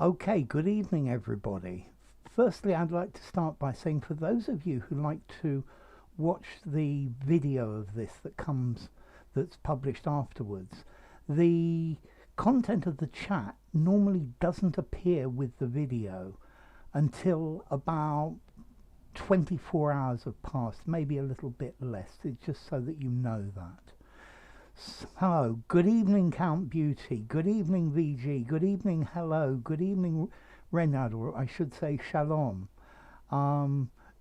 Okay, good evening everybody. Firstly, I'd like to start by saying for those of you who like to watch the video of this that's published afterwards, the content of the chat normally doesn't appear with the video until about 24 hours have passed, maybe a little bit less. It's just so that you know that. So, good evening Count Beauty, good evening VG, good evening Hello, good evening Renard, or I should say Shalom,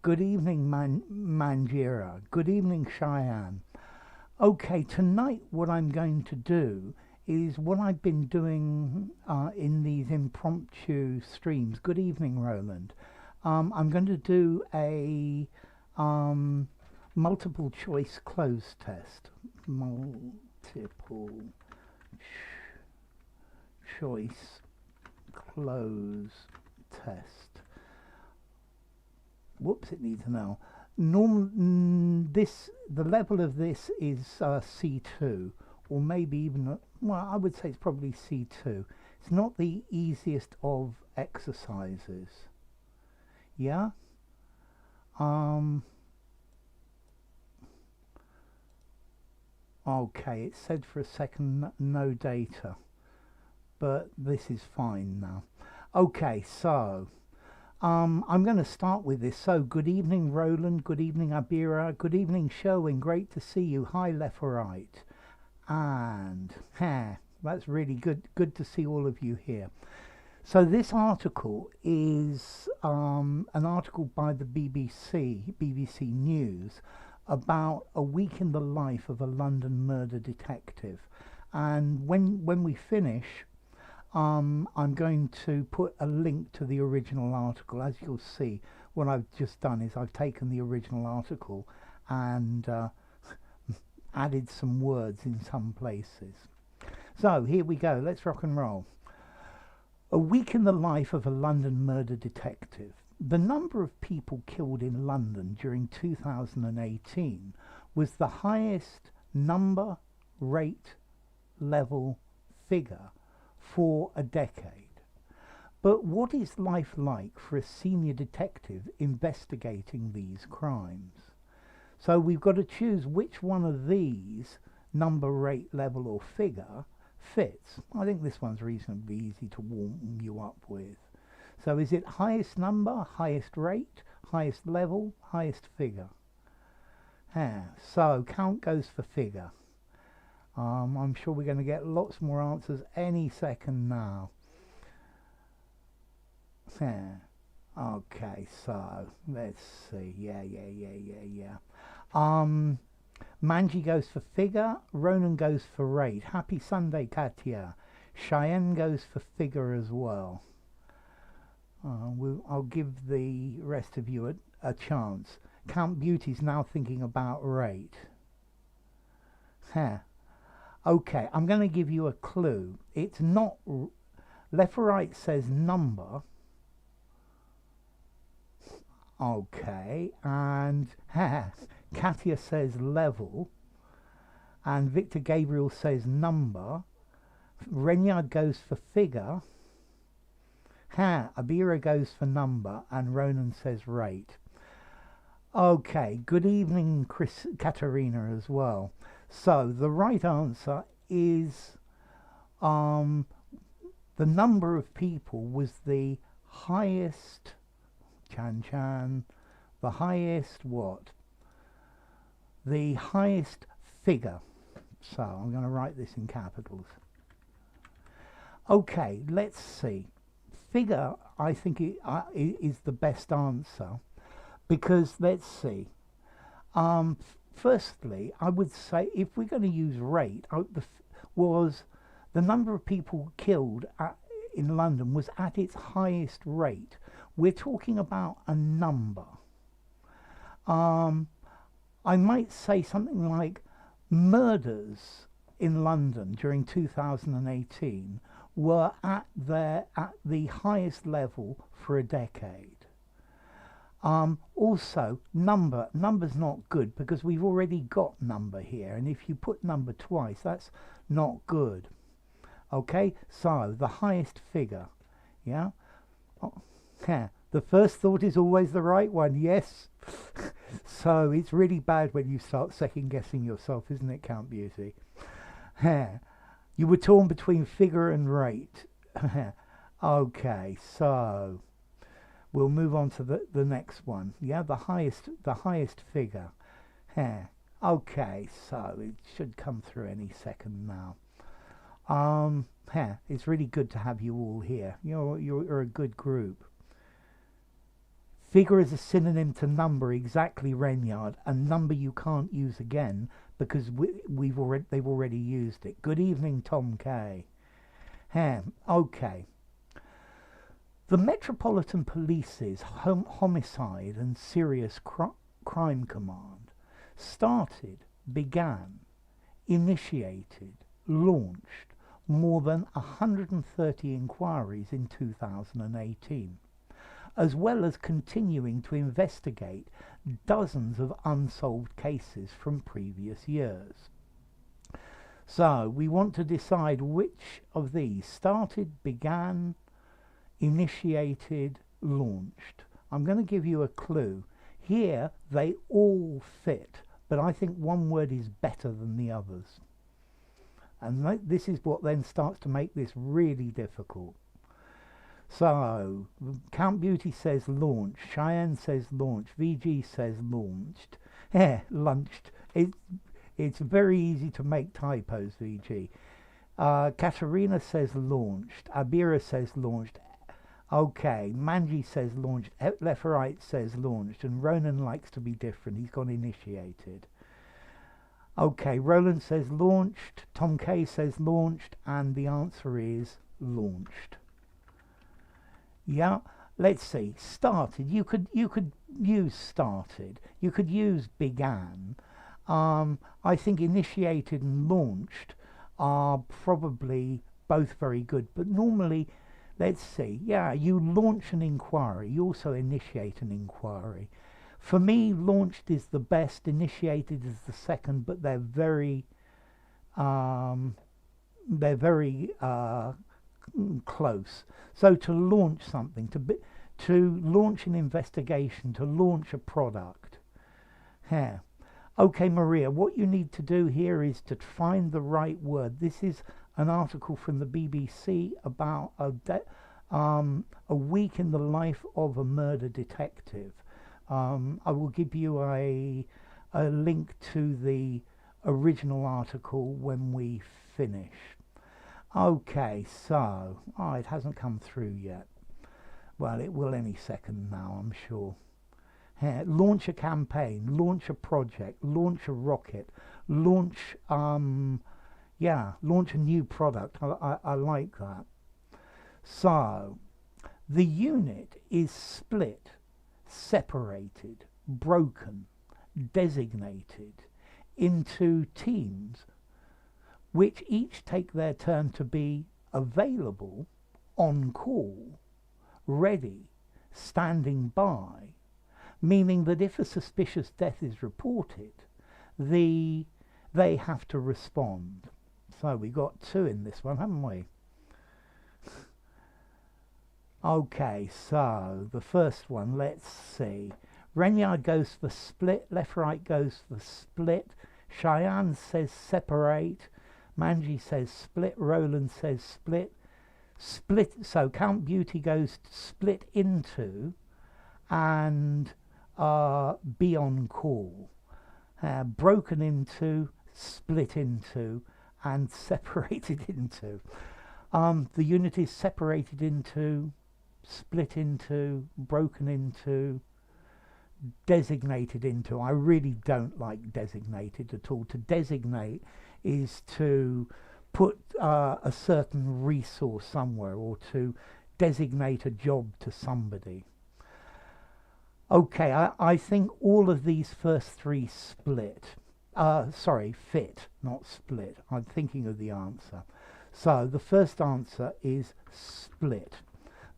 good evening Manjira, good evening Cheyenne. Okay, tonight what I'm going to do is what I've been doing in these impromptu streams. Good evening Roland. I'm going to do a multiple choice close test. Multiple choice close test. Whoops, it needs an L. The level of this is C2, or maybe even, well, I would say it's probably C2. It's not the easiest of exercises. Yeah? Okay, it said for a second no data, but this is fine now. Okay, so I'm going to start with this. So good evening Roland, good evening Abira, good evening Sherwin, great to see you. Hi left or right. And that's really good to see all of you here. So this article is an article by the BBC News, about a week in the life of a London murder detective. And when we finish, I'm going to put a link to the original article. As you'll see, what I've just done is I've taken the original article and added some words in some places. So here we go, let's rock and roll. A week in the life of a London murder detective. The number of people killed in London during 2018 was the highest number, rate, level, figure for a decade. But what is life like for a senior detective investigating these crimes? So we've got to choose which one of these, number, rate, level or figure, fits. I think this one's reasonably easy to warm you up with. So is it highest number, highest rate, highest level, highest figure? So count goes for figure. I'm sure we're going to get lots more answers any second now. Okay, so let's see. Yeah. Manji goes for figure, Ronan goes for rate. Happy Sunday, Katya. Cheyenne goes for figure as well. I'll give the rest of you a chance. Count Beauty's now thinking about rate. Okay, I'm going to give you a clue. It's not left or right says number. Okay, and Katya says level, and Victor Gabriel says number. Renyard goes for figure. Abira goes for number, and Ronan says rate. Okay, good evening Katerina as well. So the right answer is the number of people was the highest, the highest what? The highest figure. So I'm going to write this in capitals. Okay, let's see. Figure, I think is the best answer, because let's see. Firstly, I would say if we're going to use rate, was the number of people killed in London was at its highest rate. We're talking about a number. I might say something like murders in London during 2018 were at the highest level for a decade. Also, number's not good because we've already got number here, and if you put number twice, that's not good. Okay, so the highest figure Yeah? Oh, yeah. The first thought is always the right one, yes. So it's really bad when you start second guessing yourself, isn't it, Count Beauty? Yeah. You were torn between figure and rate. Okay, so we'll move on to the next one. Yeah, the highest figure. Yeah. Okay, so it should come through any second now. Yeah, it's really good to have you all here. You're a good group. Figure is a synonym to number, exactly, Renyard. A number you can't use again because they've already used it. Good evening, Tom K. Okay. The Metropolitan Police's Homicide and Serious Crime Command began, initiated, launched more than 130 inquiries in 2018. As well as continuing to investigate dozens of unsolved cases from previous years. So we want to decide which of these started, began, initiated, launched. I'm going to give you a clue. Here they all fit, but I think one word is better than the others. And this is what then starts to make this really difficult. So, Count Beauty says launch, Cheyenne says launch, VG says launched. Yeah, lunched. It's very easy to make typos, VG. Katerina says launched, Abira says launched. Okay, Manji says launched, Left Right says launched, and Ronan likes to be different, he's gone initiated. Okay, Roland says launched, Tom K says launched, and the answer is launched. Yeah, let's see. Started. You could use started. You could use began. I think initiated and launched are probably both very good. But normally, let's see. Yeah, you launch an inquiry. You also initiate an inquiry. For me, launched is the best. Initiated is the second. But they're very close. So to launch something, to launch an investigation, to launch a product. Yeah. Okay, Maria, what you need to do here is to find the right word. This is an article from the BBC about a week in the life of a murder detective. I will give you a link to the original article when we finish. Okay, so, it hasn't come through yet. Well, it will any second now, I'm sure. Launch a campaign, launch a project, launch a rocket, launch, launch a new product. I like that. So, the unit is split, separated, broken, designated into teams which each take their turn to be available, on call, ready, standing by, meaning that if a suspicious death is reported, they have to respond. So we got two in this one, haven't we? Okay, so the first one, let's see. Renyard goes for split, Left Right goes for split, Cheyenne says separate, Manji says split, Roland says split. So Count Beauty goes to split into and be on call. Broken into, split into, and separated into. The unit is separated into, split into, broken into, designated into. I really don't like designated at all. To designate is to put a certain resource somewhere, or to designate a job to somebody. Okay, I think all of these first three split. Sorry, fit, not split. I'm thinking of the answer. So the first answer is split.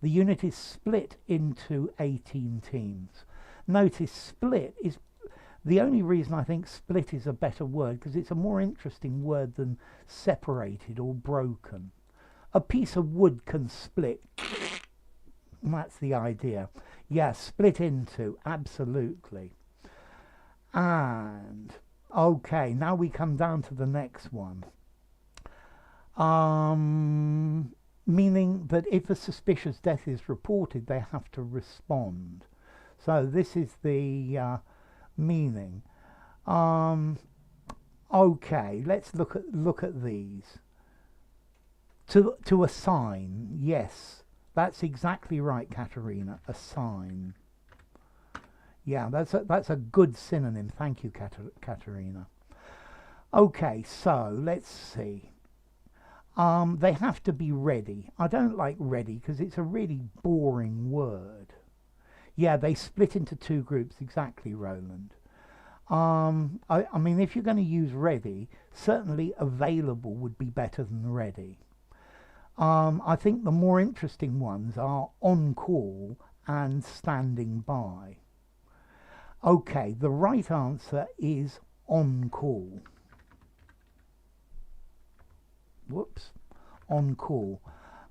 The unit is split into 18 teams. Notice split is the only reason I think split is a better word, because it's a more interesting word than separated or broken. A piece of wood can split That's the idea. Yeah, split into, absolutely. And okay, now we come down to the next one. Meaning that if a suspicious death is reported, they have to respond. So this is the meaning. Okay, let's look at these. To assign, yes, that's exactly right, Katerina. Assign. Yeah, that's a good synonym. Thank you, Katerina. Okay, so let's see. They have to be ready. I don't like ready because it's a really boring word. Yeah, they split into two groups. Exactly, Roland. I mean, if you're going to use ready, certainly available would be better than ready. I think the more interesting ones are on call and standing by. Okay, the right answer is on call. Whoops, on call.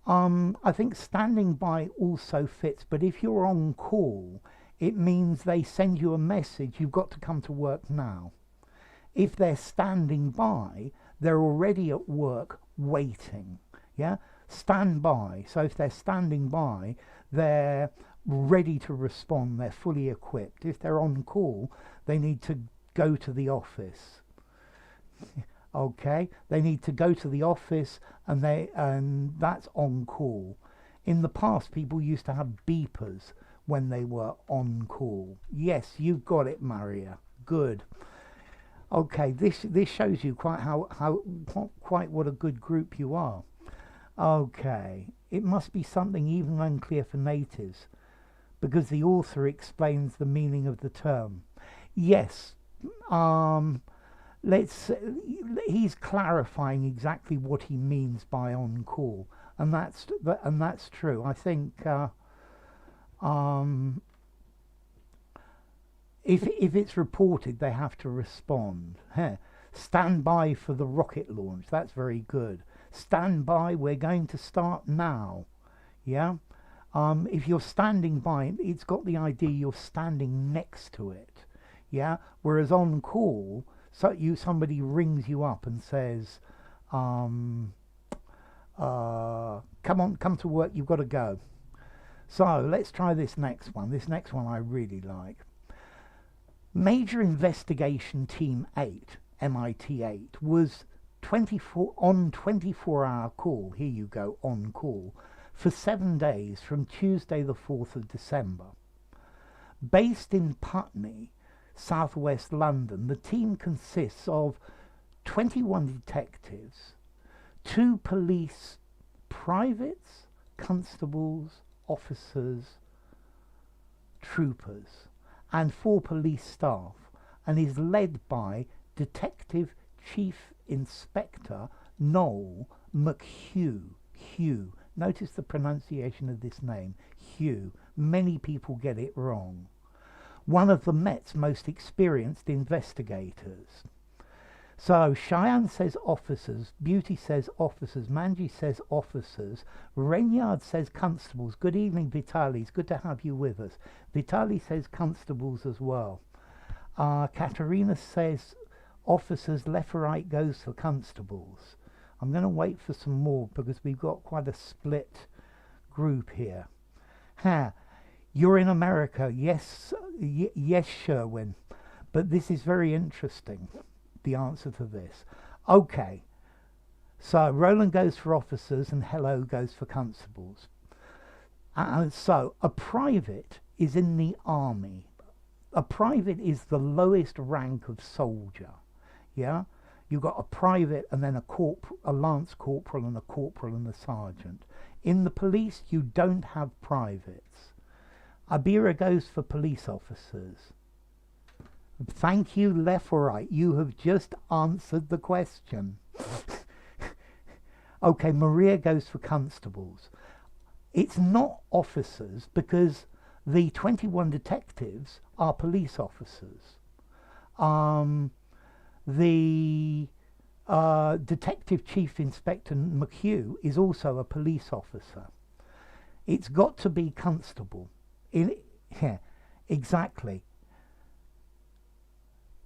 I think standing by also fits, but if you're on call, it means they send you a message, you've got to come to work now. If they're standing by, they're already at work waiting. Yeah, stand by. So if they're standing by, they're ready to respond, they're fully equipped. If they're on call, they need to go to the office. Okay, they need to go to the office, and that's on call. In the past, people used to have beepers when they were on call. Yes, you've got it, Maria. Good. Okay, this shows you quite quite what a good group you are. Okay, it must be something even unclear for natives, because the author explains the meaning of the term. Yes, he's clarifying exactly what he means by on call, and that's true. I think if it's reported, they have to respond. Stand by for the rocket launch. That's very good. Stand by, we're going to start now. Yeah. If you're standing by, it's got the idea you're standing next to it. Yeah. Whereas on call, somebody rings you up and says, come to work, you've got to go. So let's try this next one. This next one I really like. Major Investigation Team 8, MIT 8, was 24-hour call. Here you go, on call, for 7 days from Tuesday the 4th of December. Based in Putney, southwest London, the team consists of 21 detectives, 2 police privates, constables, officers, troopers, and 4 police staff, and is led by Detective Chief Inspector Noel McHugh. Hugh. Notice the pronunciation of this name, Hugh. Many people get it wrong. One of the Met's most experienced investigators. So Cheyenne says officers, Beauty says officers, Manji says officers, Renyard says constables. Good evening, Vitalis. Good to have you with us. Vitali says constables as well. Katerina says officers, left or right goes for constables. I'm going to wait for some more because we've got quite a split group here. You're in America. Yes, yes, Sherwin. But this is very interesting, the answer to this. Okay, so Roland goes for officers and Hello goes for constables. So a private is in the army. A private is the lowest rank of soldier. Yeah, you've got a private and then a lance corporal and a corporal and a sergeant. In the police, you don't have privates. Abira goes for police officers. Thank you, left or right. You have just answered the question. Okay, Maria goes for constables. It's not officers because the 21 detectives are police officers. The Detective Chief Inspector McHugh is also a police officer. It's got to be constable. Yeah, exactly.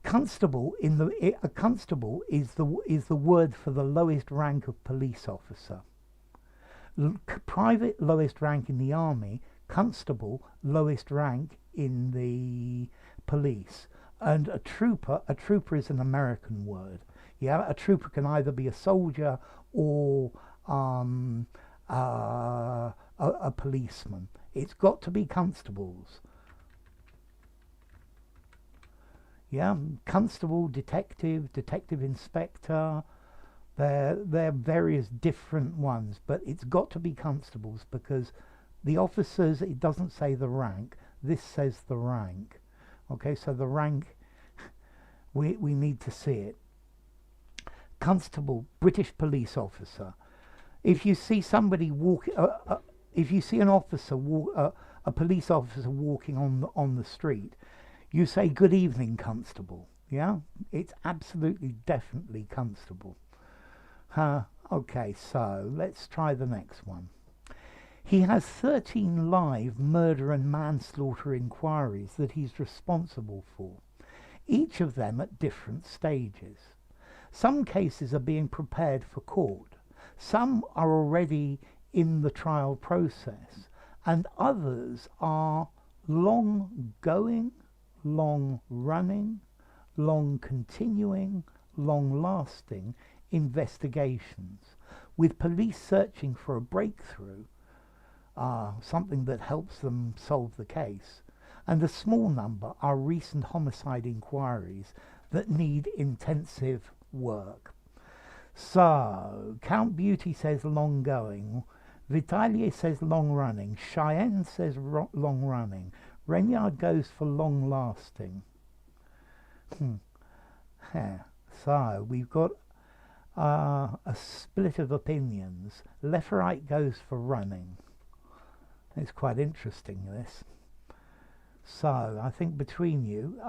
Constable a constable is the word for the lowest rank of police officer. Private, lowest rank in the army. Constable, lowest rank in the police. And a trooper is an American word. Yeah, a trooper can either be a soldier or a policeman. It's got to be constables. Yeah, constable, detective, detective inspector. They're various different ones, but it's got to be constables because the officers, it doesn't say the rank. This says the rank. Okay, so the rank, we need to see it. Constable, British police officer. If you see somebody walk, if you see an officer a police officer walking on the street, you say, "Good evening, constable." Yeah, it's absolutely, definitely constable. Okay, so let's try the next one. He has 13 live murder and manslaughter inquiries that he's responsible for, each of them at different stages. Some cases are being prepared for court, some are already in the trial process, and others are long going, long running, long continuing, long lasting investigations, with police searching for a breakthrough, something that helps them solve the case, and a small number are recent homicide inquiries that need intensive work. So Count Beauty says long going, Vitalier says long running, Cheyenne says long running, Renyard goes for long lasting. So we've got a split of opinions. Leferite goes for running. It's quite interesting, this. So I think between you,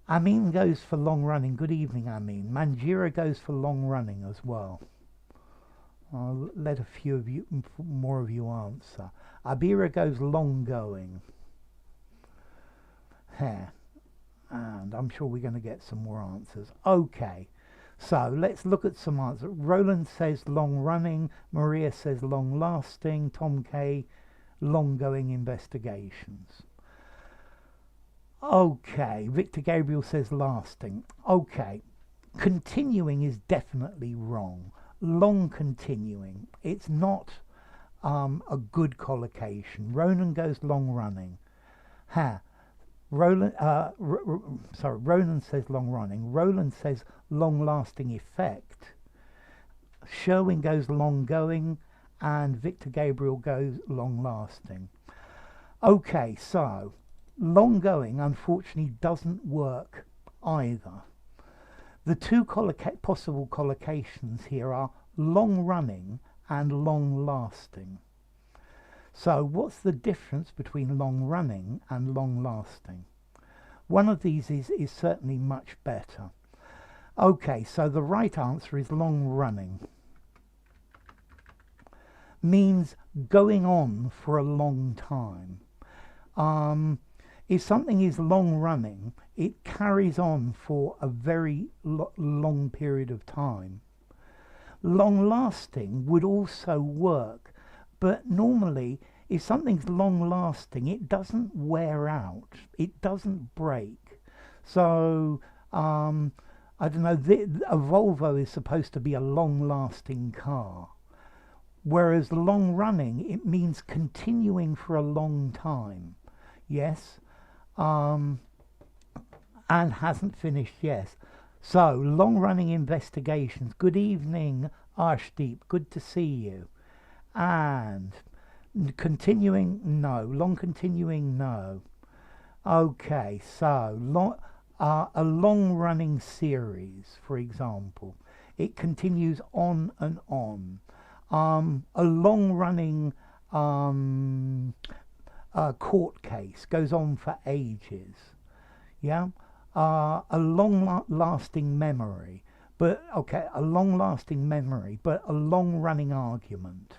Amin goes for long running. Good evening, Amin. Manjira goes for long running as well. I'll let a few of you, more of you answer. Abira goes long going. And I'm sure we're going to get some more answers. Okay, so let's look at some answers. Roland says long running. Maria says long lasting. Tom K, long going investigations. Okay, Victor Gabriel says lasting. Okay, continuing is definitely wrong. Long continuing, it's not a good collocation. Ronan goes long running. Roland says long running. Roland says long lasting effect. Sherwin goes long going, and Victor Gabriel goes long lasting. Okay, so long going unfortunately doesn't work either. The two possible collocations here are long running and long lasting. So what's the difference between long running and long lasting? One of these is certainly much better. Okay, so the right answer is long running. Means going on for a long time. If something is long running, it carries on for a very long period of time. Long lasting would also work, but normally if something's long lasting, it doesn't wear out, it doesn't break. So I don't know, a Volvo is supposed to be a long lasting car, whereas long running, it means continuing for a long time. Yes, and hasn't finished, yes. So long running investigations. Good evening, Arshdeep, good to see you. And continuing, no. Long continuing, no. Okay, so a long running series, for example, it continues on and on. A long running court case goes on for ages. Yeah, a long lasting memory, but okay, a long lasting memory, but a long running argument.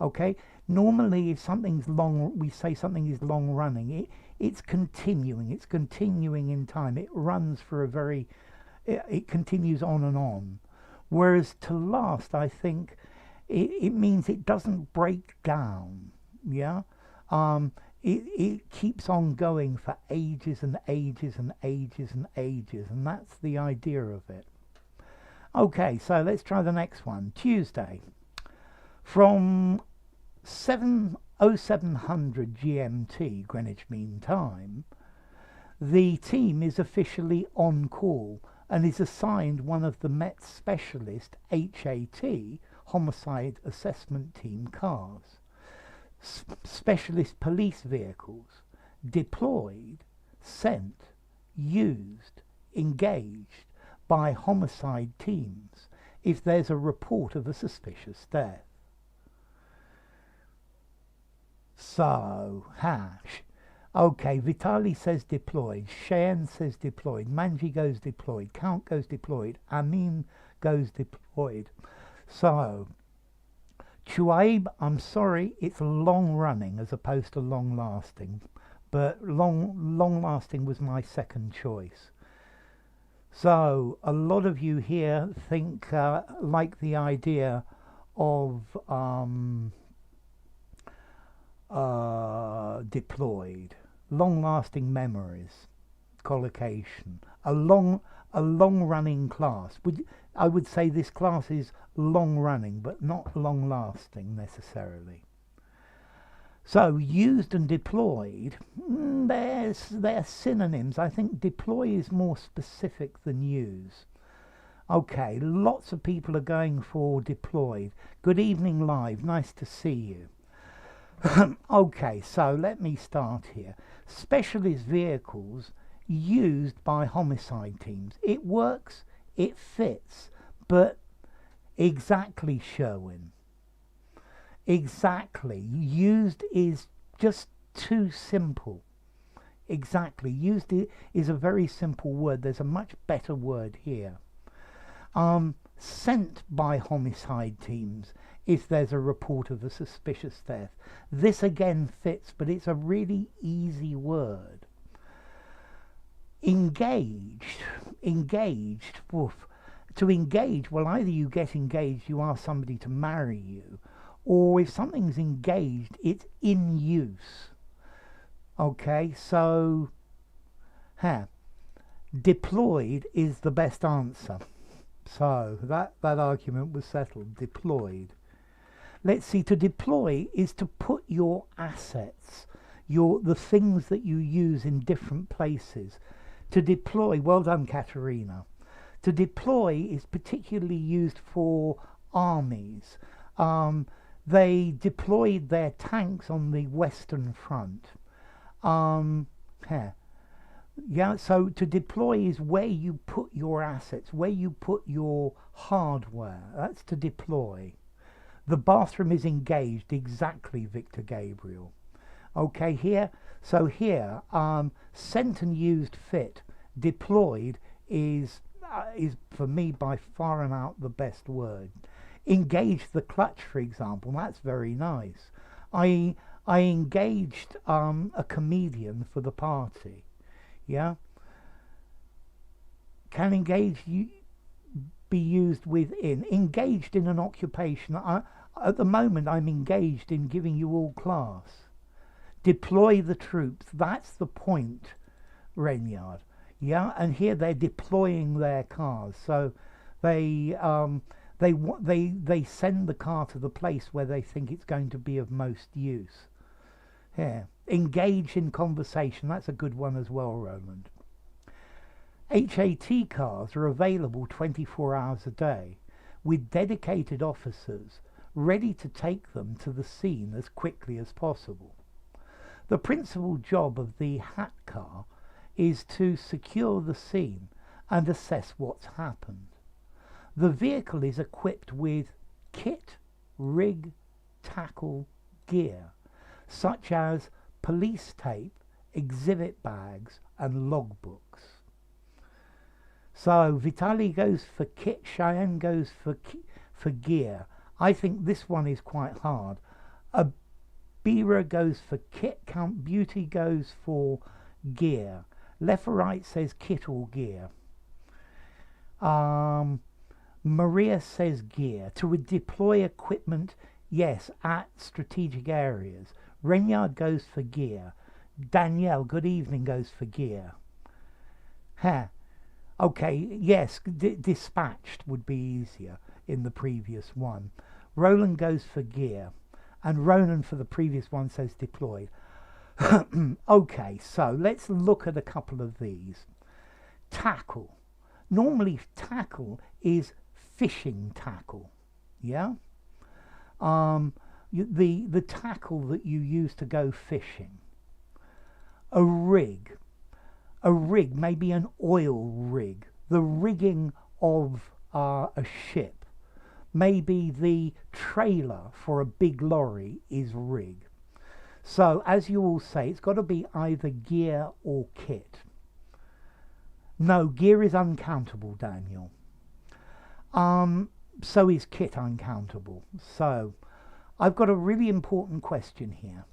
Okay, normally if something's long, we say something is long running, it's continuing in time. It runs for a very, it continues on and on. Whereas to last, I think it means it doesn't break down. Yeah, it keeps on going for ages and ages and ages and ages, and that's the idea of it. Okay, so let's try the next one. Tuesday, from 0700 GMT, Greenwich Mean Time, the team is officially on call and is assigned one of the Met Specialist At Homicide Assessment Team cars. Specialist police vehicles deployed, sent, used, engaged by homicide teams if there's a report of a suspicious death. So, hash. Okay, Vitali says deployed, Cheyenne says deployed, Manji goes deployed, Count goes deployed, Amin goes deployed. So, Chuaib, I'm sorry, it's long running as opposed to long lasting, but long lasting was my second choice. So, a lot of you here think, like the idea of deployed, long-lasting memories, collocation, a long-running class. I would say this class is long-running, but not long-lasting necessarily. So used and deployed, they're synonyms. I think deploy is more specific than use. Okay, lots of people are going for deployed. Good evening live, nice to see you. Okay, so let me start here. Specialist vehicles used by homicide teams. It works, it fits, but exactly, Sherwin. Exactly. Used is just too simple. Exactly. Used is a very simple word. There's a much better word here. Sent by homicide teams if there's a report of a suspicious death. This again fits, but it's a really easy word. Engaged. Oof. To engage, well, either you get engaged, you ask somebody to marry you, or if something's engaged, it's in use. Okay, so deployed is the best answer. So that argument was settled. Deployed. Let's see, to deploy is to put your assets, the things that you use in different places. To deploy, well done, Katerina. To deploy is particularly used for armies. They deployed their tanks on the Western Front. Yeah, so to deploy is where you put your assets, where you put your hardware. That's to deploy. The bathroom is engaged, exactly, Victor Gabriel. Okay, here, so here, sent and used fit. Deployed is for me by far and out the best word. Engage the clutch, for example, that's very nice. I engaged a comedian for the party. Yeah, can engage be used within? Engaged in an occupation. At the moment I'm engaged in giving you all class. Deploy the troops, that's the point, Renyard. Yeah, and here they're deploying their cars, so they send the car to the place where they think it's going to be of most use. Here, engage in conversation, that's a good one as well, Roland. HAT cars are available 24 hours a day with dedicated officers ready to take them to the scene as quickly as possible. The principal job of the HAT car is to secure the scene and assess what's happened. The vehicle is equipped with kit, rig, tackle, gear, such as police tape, exhibit bags and logbooks. So Vitali goes for kit, Cheyenne goes for gear. I think this one is quite hard. Abira goes for kit. Count Beauty goes for gear. Left or right says kit or gear. Maria says gear. To deploy equipment, yes, at strategic areas. Renyard goes for gear. Danielle, good evening, goes for gear. Huh. Okay, yes, dispatched would be easier in the previous one. Roland goes for gear. And Ronan for the previous one says deployed. Okay, so let's look at a couple of these. Tackle. Normally tackle is fishing tackle. Yeah? The tackle that you use to go fishing. A rig. A rig, maybe an oil rig. The rigging of a ship. Maybe the trailer for a big lorry is rig. So, as you all say, it's got to be either gear or kit. No, gear is uncountable, Daniel. So is kit uncountable. So, I've got a really important question here.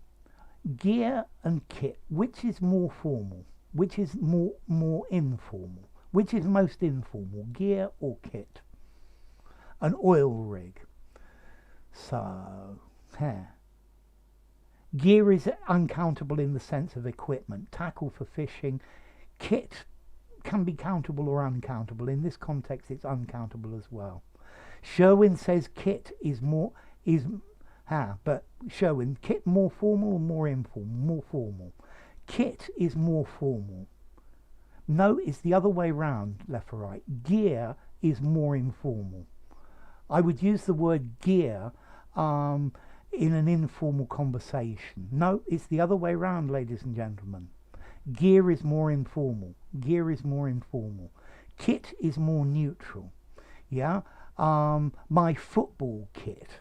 Gear and kit, which is more formal? Which is more informal? Which is most informal, gear or kit? An oil rig. So, gear is uncountable in the sense of equipment. Tackle for fishing. Kit can be countable or uncountable. In this context, it's uncountable as well. Sherwin says kit is more, but Sherwin, kit more formal or more informal? More formal. Kit is more formal. No, it's the other way round, left or right. Gear is more informal. I would use the word gear in an informal conversation. No, it's the other way round, ladies and gentlemen. Gear is more informal. Gear is more informal. Kit is more neutral. Yeah? My football kit.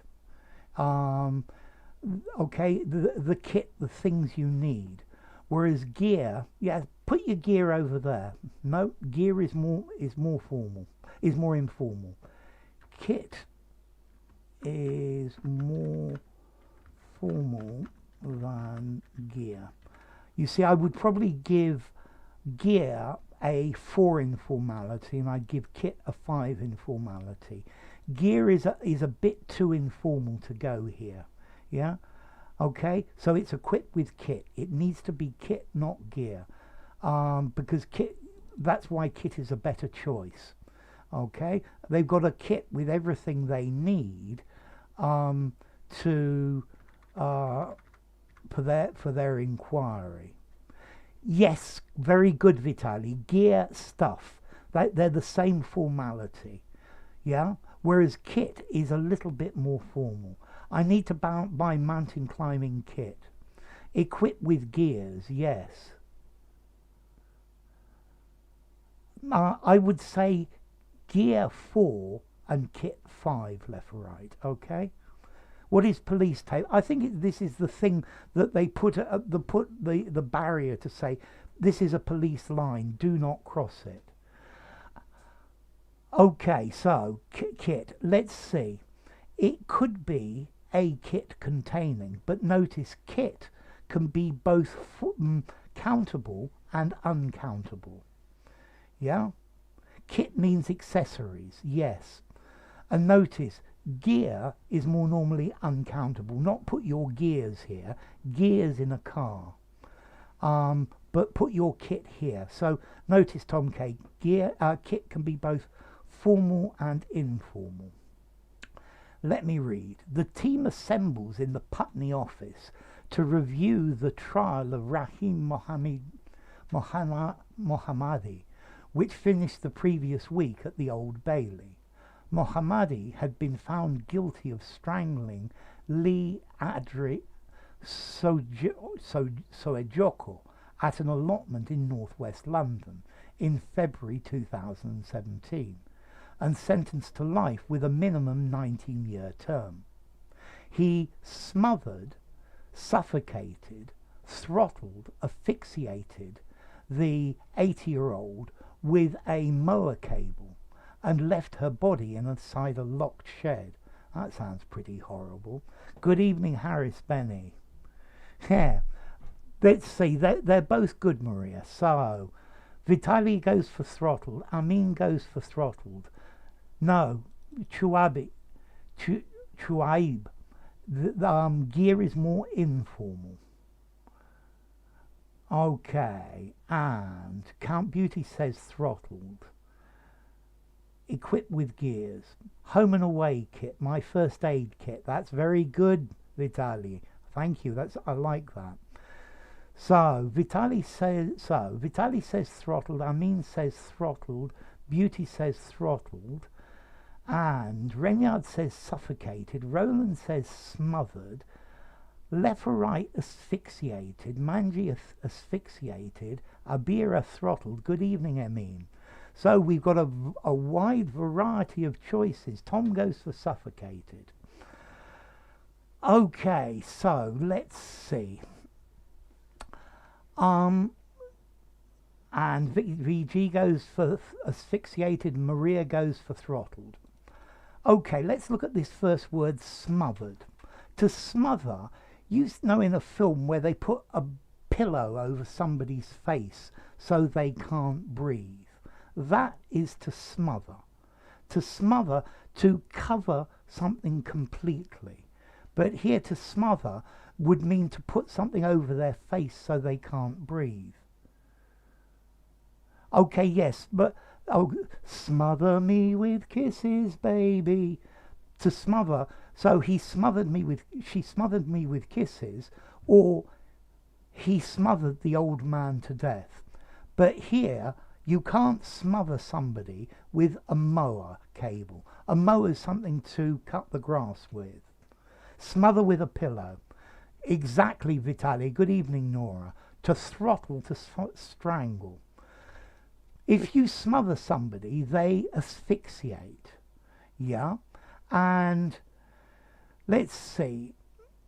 Okay, the kit, the things you need. Whereas gear, yeah, put your gear over there. No, gear is more formal, is more informal. Kit is more formal than gear. You see, I would probably give gear a 4 informality and I'd give kit a 5 informality. Gear is a bit too informal to go here. Yeah? Okay, so it's equipped with kit. It needs to be kit, not gear. Because kit, that's why kit is a better choice. Okay, they've got a kit with everything they need for their inquiry. Yes, very good, Vitali. Gear, stuff. They're the same formality. Yeah, whereas kit is a little bit more formal. I need to buy mountain climbing kit. Equipped with gears, yes. I would say gear 4 and kit 5, left or right, okay? What is police tape? I think this is the thing that they put the barrier to say, this is a police line, do not cross it. Okay, so kit, let's see. It could be a kit containing, but notice kit can be both countable and uncountable. Yeah? Kit means accessories, yes. And notice, gear is more normally uncountable. Not put your gears here, gears in a car. But put your kit here. So notice, Tom K, kit can be both formal and informal. Let me read. The team assembles in the Putney office to review the trial of Rahim Mohammadi, which finished the previous week at the Old Bailey. Mohammadi had been found guilty of strangling Lee Adri Soejoko at an allotment in northwest London in February 2017 and sentenced to life with a minimum 19-year term. He smothered, suffocated, throttled, asphyxiated the 80-year-old with a mower cable and left her body inside a locked shed That sounds pretty horrible. Good evening, Harris Benny. Yeah, let's see. They're both good, Maria. So, Vitaly goes for throttled. Amin goes for throttled. No, Chuaib. The gear is more informal. Okay, and Count Beauty says throttled. Equipped with gears. Home and away kit, my first aid kit. That's very good, Vitaly. Thank you. I like that. So Vitaly says throttled. Amin says throttled. Beauty says throttled. And Renyard says suffocated. Roland says smothered. Left or right asphyxiated. Manji asphyxiated. Abira throttled. Good evening, Amin. So we've got a wide variety of choices. Tom goes for suffocated. Okay, so let's see. And VG goes for asphyxiated. Maria goes for throttled. Okay, let's look at this first word, smothered. To smother, you know in a film where they put a pillow over somebody's face so they can't breathe. That is to smother. To smother, to cover something completely. But here to smother would mean to put something over their face so they can't breathe. Okay, yes, but oh, smother me with kisses, baby. To smother, so she smothered me with kisses, or he smothered the old man to death. But here, you can't smother somebody with a mower cable. A mower is something to cut the grass with. Smother with a pillow. Exactly, Vitaly. Good evening, Nora. To throttle, to strangle. If you smother somebody, they asphyxiate. Yeah? And let's see.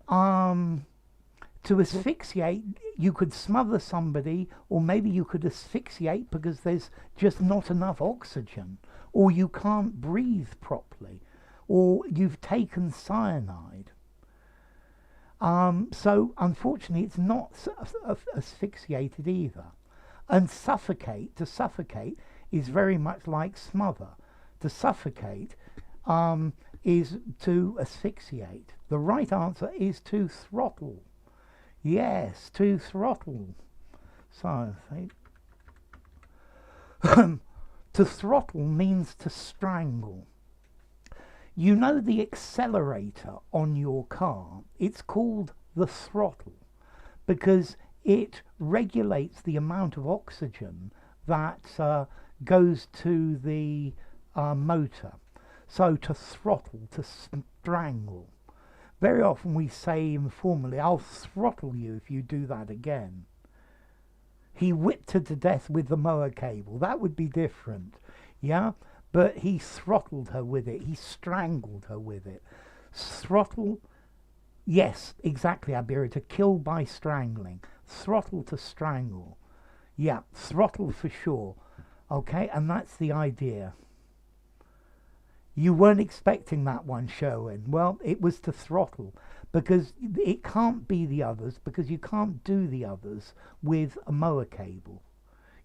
To asphyxiate, you could smother somebody, or maybe you could asphyxiate because there's just not enough oxygen, or you can't breathe properly, or you've taken cyanide. So unfortunately, it's not asphyxiated either. And suffocate, to suffocate, is very much like smother. To suffocate is to asphyxiate. The right answer is to throttle. Yes, to throttle. So, to throttle means to strangle. You know the accelerator on your car, it's called the throttle because it regulates the amount of oxygen that goes to the motor. So to throttle, to strangle. Very often we say informally, I'll throttle you if you do that again. He whipped her to death with the mower cable. That would be different, yeah? But he throttled her with it. He strangled her with it. Throttle, yes, exactly, Abira, to kill by strangling. Throttle to strangle. Yeah, throttle for sure. Okay, and that's the idea. You weren't expecting that one, Sherwin. Well, it was to throttle, because it can't be the others, because you can't do the others with a mower cable.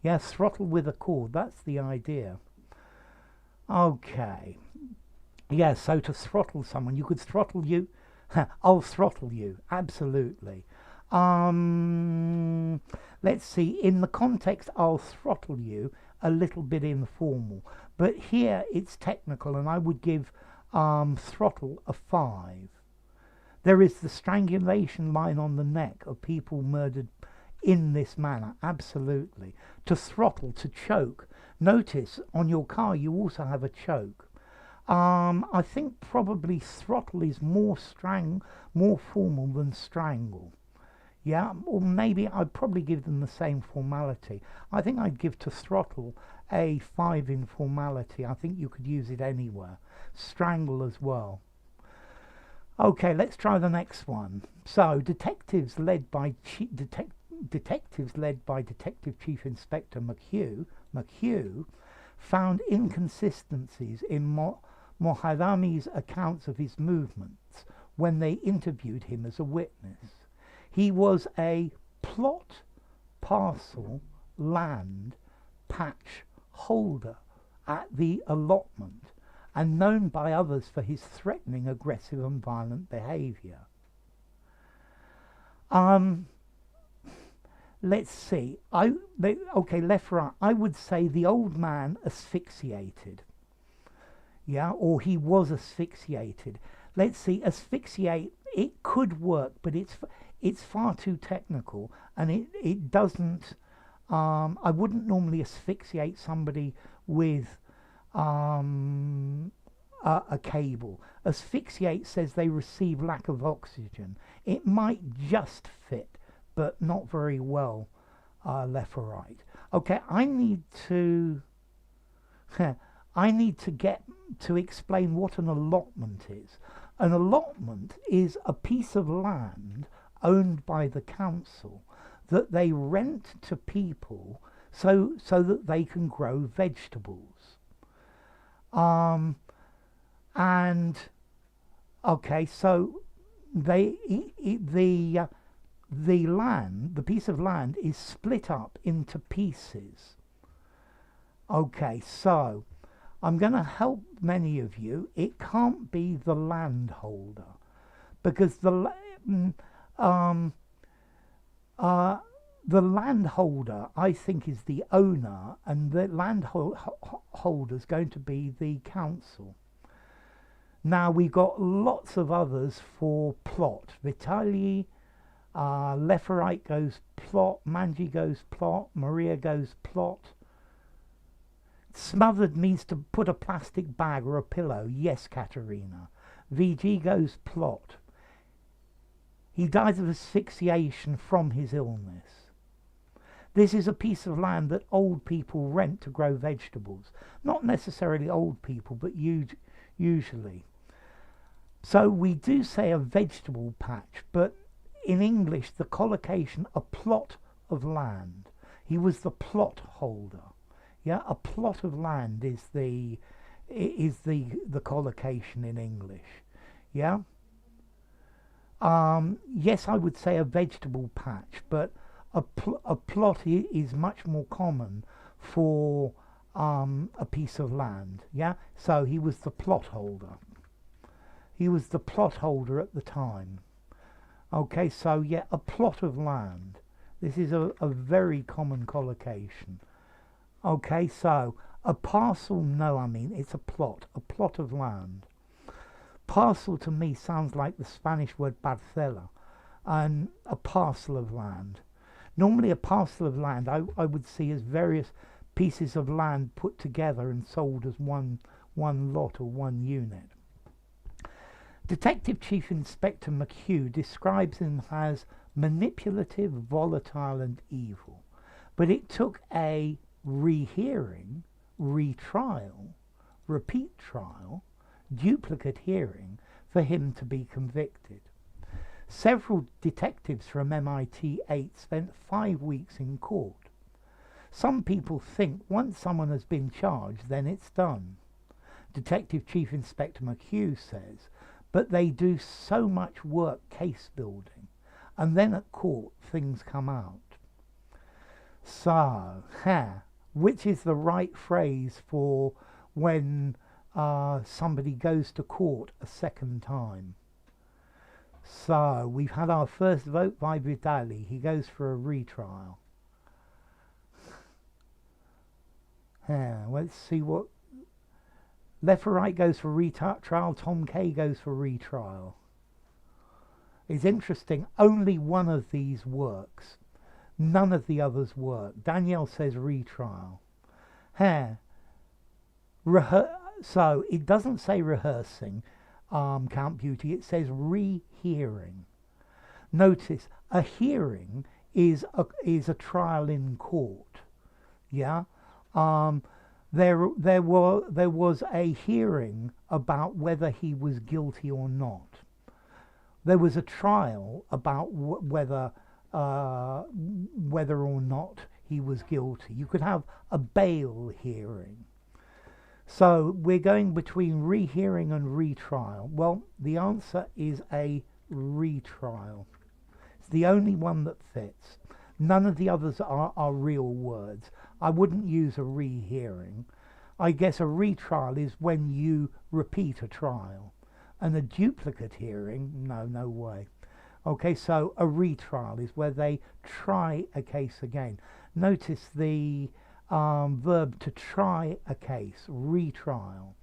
Yeah, throttle with a cord, that's the idea. Okay. Yeah, so to throttle someone, you could throttle you. I'll throttle you, absolutely. Let's see, in the context, I'll throttle you, a little bit informal. But here it's technical, and I would give throttle a 5. There is the strangulation line on the neck of people murdered in this manner, absolutely. To throttle, to choke. Notice on your car you also have a choke. I think probably throttle is more formal than strangle. Yeah, or maybe I'd probably give them the same formality. I think I'd give to throttle a 5 in formality. I think you could use it anywhere. Strangle as well. Okay, let's try the next one. So, detectives led by Detective Chief Inspector McHugh found inconsistencies in Moharami's accounts of his movements when they interviewed him as a witness. He was a plot, parcel, land, patch holder at the allotment, and known by others for his threatening, aggressive and violent behaviour. Let's see. Okay, left, right. I would say the old man asphyxiated. Yeah, or he was asphyxiated. Let's see, asphyxiate, it could work, but it's far too technical, and it doesn't, I wouldn't normally asphyxiate somebody with a cable. Asphyxiate says they receive lack of oxygen. It might just fit, but not very well, left or right. Okay, I need to get to explain what an allotment is. An allotment is a piece of land owned by the council that they rent to people so that they can grow vegetables. And okay, so the land, the piece of land, is split up into pieces. Okay, so I'm going to help many of you. It can't be the landholder, because the landholder, I think, is the owner, and the landholder is going to be the council. Now we've got lots of others for plot. Vitali, left or right goes plot. Manji goes plot. Maria goes plot. Smothered means to put a plastic bag or a pillow. Yes, Katerina. VG goes plot. He dies of asphyxiation from his illness. This is a piece of land that old people rent to grow vegetables. Not necessarily old people, but usually. So we do say a vegetable patch, but in English the collocation, a plot of land. He was the plot holder. Yeah, a plot of land is the collocation in English. Yeah. Yes, I would say a vegetable patch, but a plot is much more common for a piece of land. Yeah. So he was the plot holder. He was the plot holder at the time. Okay, so yeah, a plot of land. This is a very common collocation. Okay, so a parcel, no, I mean, it's a plot of land. Parcel to me sounds like the Spanish word parcela, and a parcel of land. Normally a parcel of land I would see as various pieces of land put together and sold as one lot or one unit. Detective Chief Inspector McHugh describes him as manipulative, volatile and evil, but it took a rehearing, retrial, repeat trial, duplicate hearing for him to be convicted. Several detectives from MIT 8 spent 5 weeks in court. Some people think once someone has been charged, then it's done. Detective Chief Inspector McHugh says, but they do so much work case building, and then at court things come out. So, which is the right phrase for when somebody goes to court a second time? So, we've had our first vote by Vidali. He goes for a retrial. Let's see what... Left or right goes for retrial. Tom K goes for retrial. It's interesting. Only one of these works. None of the others work. Danielle says retrial. So it doesn't say rehearsing, Count Beauty. It says rehearing. Notice a hearing is a trial in court. Yeah. There was a hearing about whether he was guilty or not. There was a trial about whether or not he was guilty. You could have a bail hearing. So we're going between rehearing and retrial. Well, the answer is a retrial. It's the only one that fits. None of the others are real words. I wouldn't use a rehearing. I guess a retrial is when you repeat a trial. And a duplicate hearing, no way. Okay, so a retrial is where they try a case again. Notice the verb to try a case, retrial.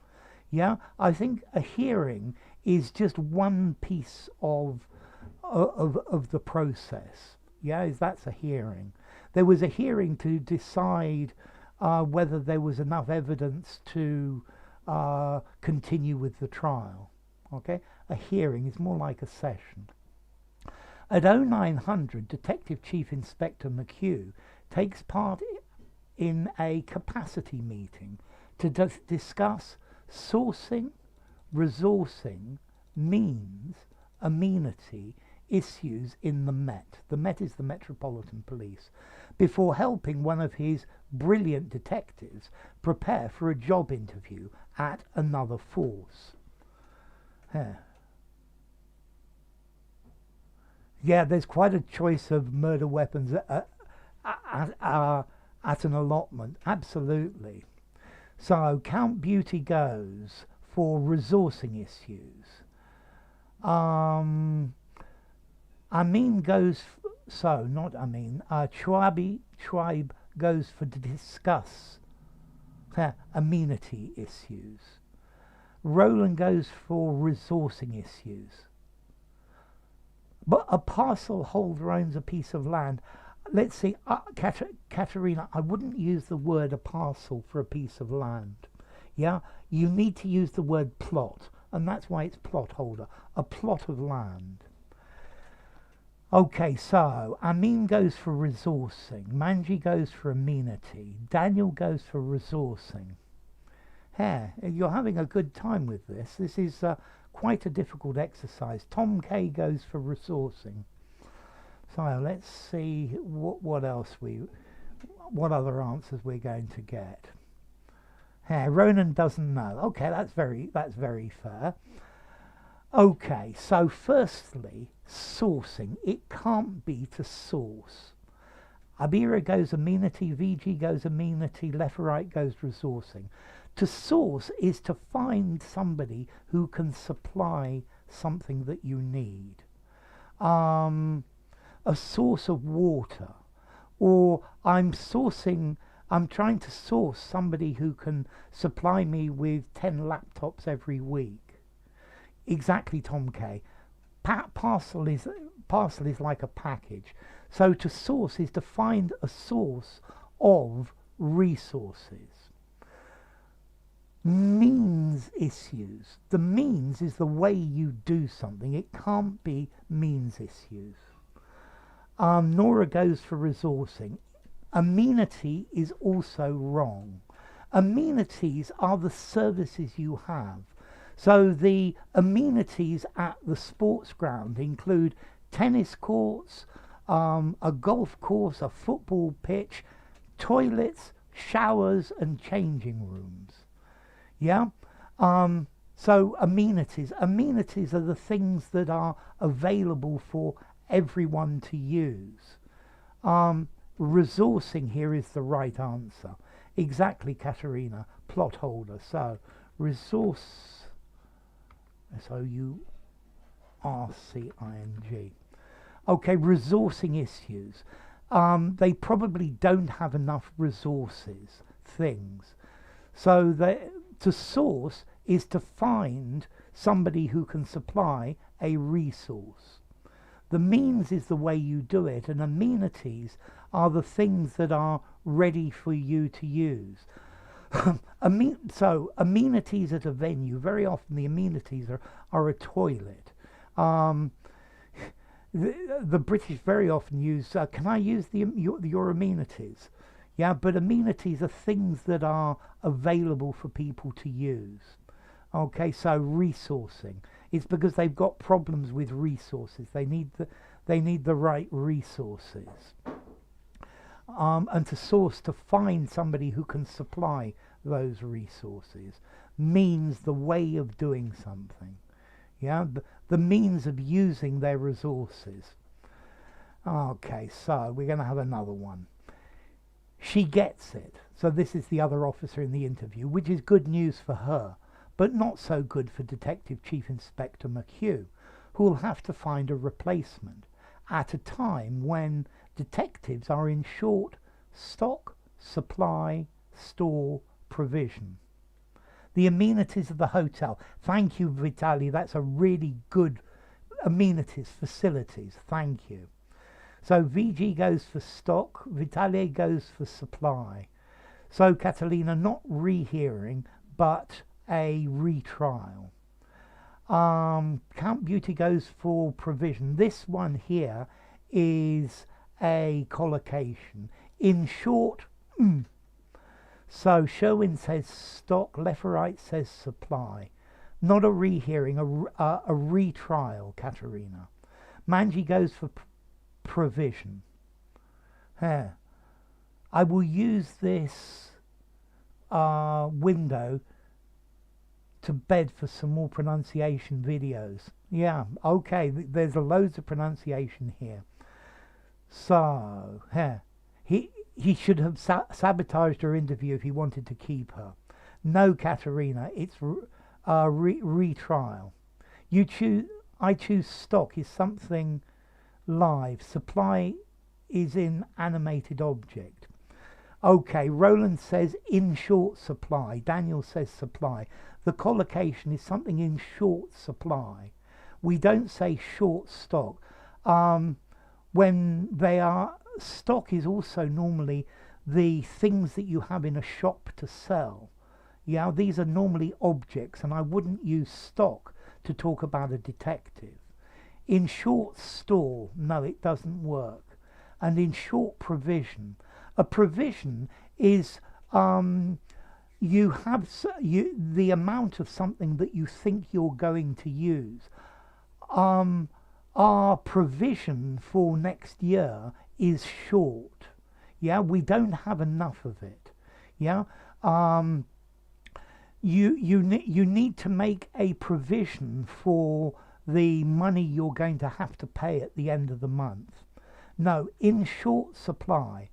Yeah, I think a hearing is just one piece of the process. Yeah, that's a hearing. There was a hearing to decide whether there was enough evidence to continue with the trial. Okay, a hearing is more like a session. At 0900, Detective Chief Inspector McHugh takes part in a capacity meeting to discuss sourcing, resourcing, means, amenity issues in the Met. The Met is the Metropolitan Police, before helping one of his brilliant detectives prepare for a job interview at another force. Yeah, there's quite a choice of murder weapons at an allotment, absolutely. So Count Beauty goes for resourcing issues. Amin goes, Tribe goes for to discuss amenity issues. Roland goes for resourcing issues. But a parcel holder owns a piece of land. Let's see, Katerina, I wouldn't use the word a parcel for a piece of land. Yeah, you need to use the word plot, and that's why it's plot holder, a plot of land. Okay, so Amin goes for resourcing, Manji goes for amenity, Daniel goes for resourcing. You're having a good time with this. This is quite a difficult exercise. Tom K goes for resourcing. So let's see what other answers we're going to get. Ronan doesn't know. Okay, that's very fair. Okay, so firstly, sourcing. It can't be to source. Abira goes amenity, VG goes amenity, Leferite goes resourcing. To source is to find somebody who can supply something that you need. A source of water, or I'm trying to source somebody who can supply me with 10 laptops every week. Exactly, Tom K. Parcel is like a package. So to source is to find a source of resources. Means issues. The means is the way you do something. It can't be means issues. Nora goes for resourcing. Amenity is also wrong. Amenities are the services you have. So the amenities at the sports ground include tennis courts, a golf course, a football pitch, toilets, showers, and changing rooms. Yeah? So amenities are the things that are available for everyone to use. Resourcing here is the right answer. Exactly, Katerina. Plot holder. So resource, SOURCING. Okay, resourcing issues. They probably don't have enough resources, things. So to source is to find somebody who can supply a resource. The means is the way you do it, and amenities are the things that are ready for you to use. So amenities at a venue, very often the amenities are a toilet. The British very often use, can I use your amenities? Yeah, but amenities are things that are available for people to use. Okay, so resourcing. It's because they've got problems with resources. They need the right resources. And to source, to find somebody who can supply those resources means the way of doing something. Yeah, the means of using their resources. Okay, so we're going to have another one. She gets it. So this is the other officer in the interview, which is good news for her, but not so good for Detective Chief Inspector McHugh, who will have to find a replacement at a time when detectives are in short stock, supply, store, provision. The amenities of the hotel. Thank you, Vitaly. That's a really good amenities, facilities. Thank you. So VG goes for stock, Vitaly goes for supply. So Catalina, not rehearing, but a retrial. Count Beauty goes for provision. This one here is a collocation. In short, So Sherwin says stock, Lefferite says supply. Not a rehearing, a retrial, Katerina. Manji goes for provision. I will use this window to bed for some more pronunciation videos. Yeah, okay, there's loads of pronunciation here. So, he should have sabotaged her interview if he wanted to keep her. No, Katerina, it's retrial. You choose. I choose stock is something live. Supply is in animated object. Okay, Roland says in short supply. Daniel says supply. The collocation is something in short supply. We don't say short stock. When they are, stock is also normally the things that you have in a shop to sell. Yeah, these are normally objects, and I wouldn't use stock to talk about a detective. In short store, no, it doesn't work. And in short provision, a provision is you have the amount of something that you think you're going to use. Our provision for next year is short. Yeah, we don't have enough of it. Yeah, you need to make a provision for the money you're going to have to pay at the end of the month. No, in short supply.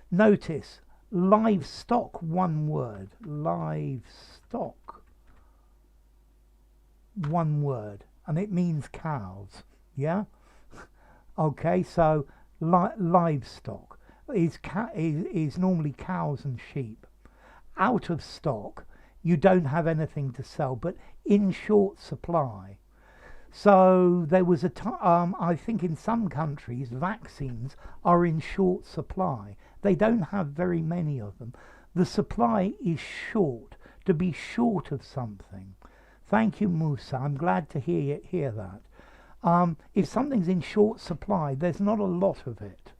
Notice livestock, one word. Livestock, one word, and it means cows. Yeah. Okay, so livestock is normally cows and sheep. Out of stock, you don't have anything to sell, but in short supply. So there was a time, I think in some countries, vaccines are in short supply. They don't have very many of them. The supply is short, to be short of something. Thank you, Musa. I'm glad to hear that. If something's in short supply, there's not a lot of it.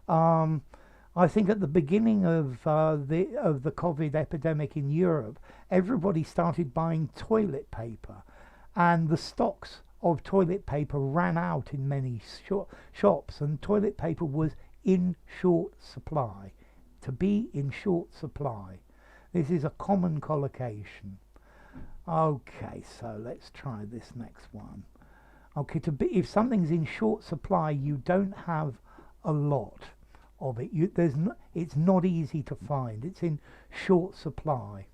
I think at the beginning of the COVID epidemic in Europe, everybody started buying toilet paper, and the stocks of toilet paper ran out in many shops, and toilet paper was in short supply. To be in short supply. This is a common collocation. Okay, so let's try this next one. Okay, if something's in short supply, you don't have a lot of it. It's not easy to find. It's in short supply.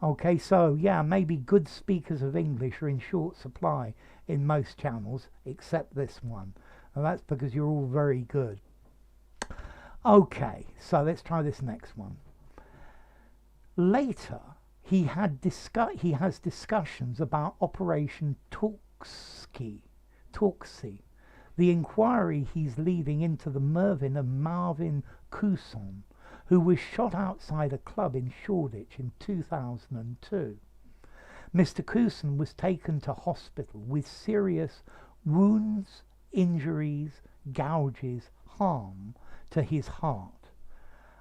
Okay, so yeah, maybe good speakers of English are in short supply in most channels, except this one. And that's because you're all very good. Okay, so let's try this next one. Later, he has discussions about Operation Torksey, the inquiry he's leading into the murder of Marvin Coulson, who was shot outside a club in Shoreditch in 2002. Mr. Coulson was taken to hospital with serious wounds, injuries, gouges, harm to his heart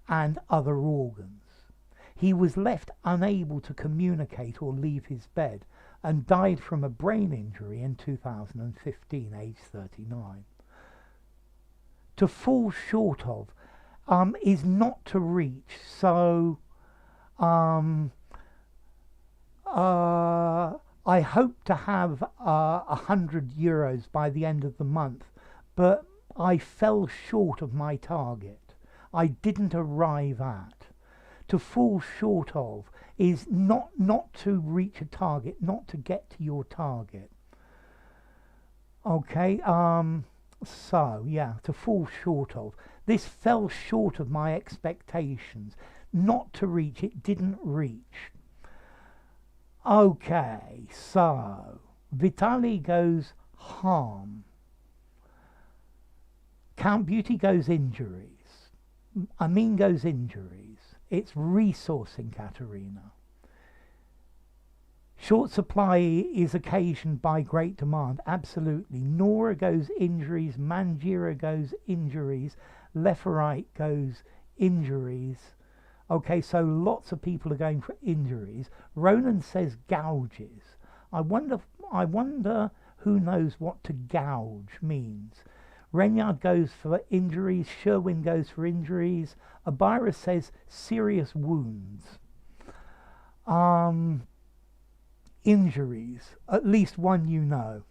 and other organs. He was left unable to communicate or leave his bed and died from a brain injury in 2015, aged 39. To fall short of is not to reach, so I hope to have €100 by the end of the month, but I fell short of my target. I didn't arrive at. To fall short of is not to reach a target, not to get to your target. Okay, so yeah, to fall short of. This fell short of my expectations. Not to reach, it didn't reach. Okay, so Vitaly goes harm. Count Beauty goes injuries. Amin goes injuries. It's resourcing, Katerina. Short supply is occasioned by great demand. Absolutely. Nora goes injuries. Manjira goes injuries. Leferite goes injuries. Okay, so lots of people are going for injuries. Ronan says gouges. I wonder who knows what to gouge means. Renyard goes for injuries. Sherwin goes for injuries. Abira says serious wounds. Injuries. At least one you know.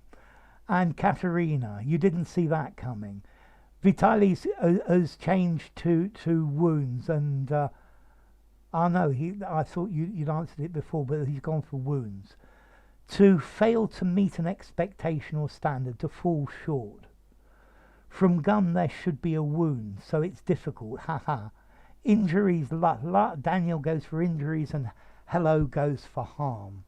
And Katerina, you didn't see that coming. Vitaly has changed to wounds, and I know I thought you'd answered it before, but he's gone for wounds. To fail to meet an expectation or standard, to fall short. From gun there should be a wound, so it's difficult. Haha. Injuries. Daniel goes for injuries, and hello goes for harm.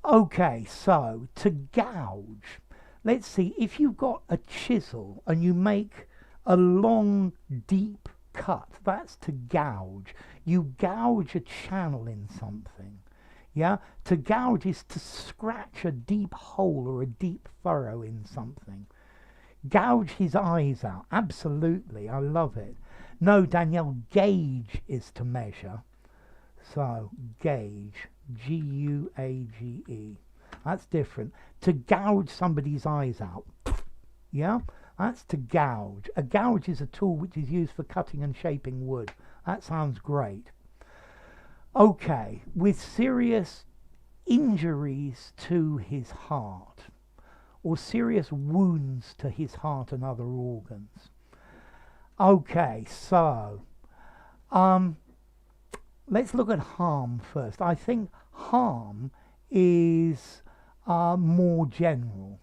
Okay, so to gouge. Let's see, if you've got a chisel and you make a long, deep cut, that's to gouge. You gouge a channel in something. Yeah? To gouge is to scratch a deep hole or a deep furrow in something. Gouge his eyes out. Absolutely, I love it. No, Danielle, gauge is to measure. So, gauge. G-U-A-G-E. That's different. To gouge somebody's eyes out. Yeah? That's to gouge. A gouge is a tool which is used for cutting and shaping wood. That sounds great. Okay, with serious injuries to his heart, or serious wounds to his heart and other organs. Okay, so let's look at harm first. I think harm is more general.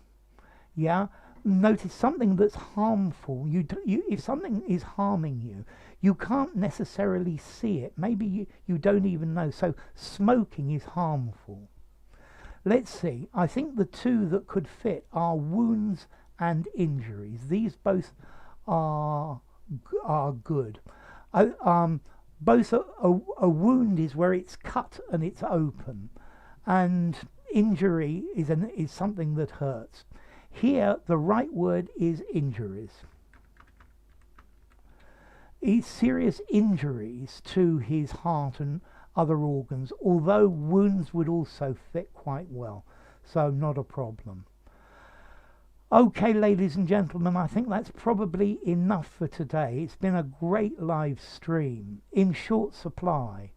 Yeah, notice something that's harmful. If something is harming you, you can't necessarily see it. Maybe you don't even know. So smoking is harmful. Let's see. I think the two that could fit are wounds and injuries. These both are good. Both a wound is where it's cut and it's open, and injury is something that hurts. Here, the right word is injuries. It's serious injuries to his heart and other organs, although wounds would also fit quite well, so not a problem. Okay, ladies and gentlemen, I think that's probably enough for today. It's been a great live stream in short supply.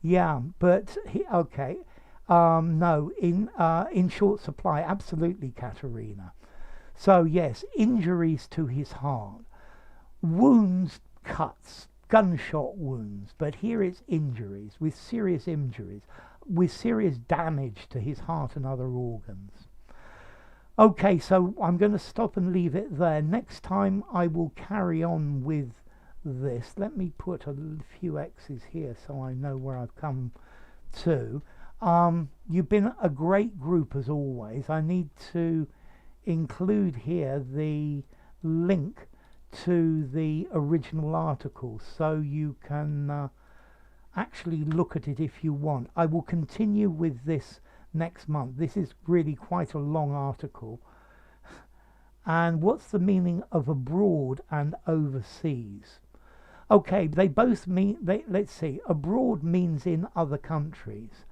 Yeah, but okay. No, in short supply, absolutely, Katerina. So yes, injuries to his heart, wounds, cuts, gunshot wounds, but here it's injuries, with serious damage to his heart and other organs. Okay, so I'm going to stop and leave it there. Next time I will carry on with this. Let me put a few X's here so I know where I've come to. You've been a great group as always. I need to include here the link to the original article so you can actually look at it if you want. I will continue with this next month. This is really quite a long article. And what's the meaning of abroad and overseas? Okay, they both mean, let's see, abroad means in other countries.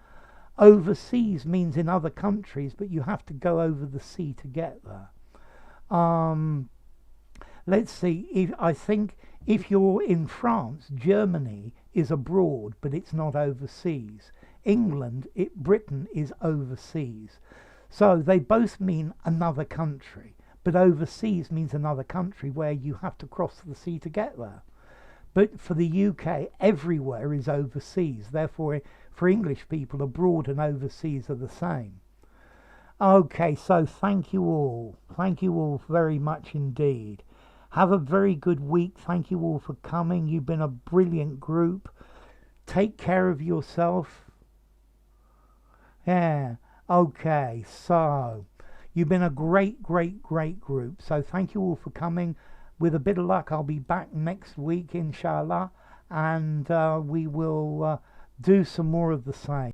Overseas means in other countries, but you have to go over the sea to get there. Let's see, I think if you're in France, Germany is abroad, but it's not overseas. England, Britain is overseas. So they both mean another country, but overseas means another country where you have to cross the sea to get there. But for the UK, everywhere is overseas. Therefore, for English people, abroad and overseas are the same. Okay, so thank you all. Thank you all very much indeed. Have a very good week. Thank you all for coming. You've been a brilliant group. Take care of yourself. Yeah, okay, so you've been a great group. So thank you all for coming. With a bit of luck, I'll be back next week, inshallah, and we will do some more of the same.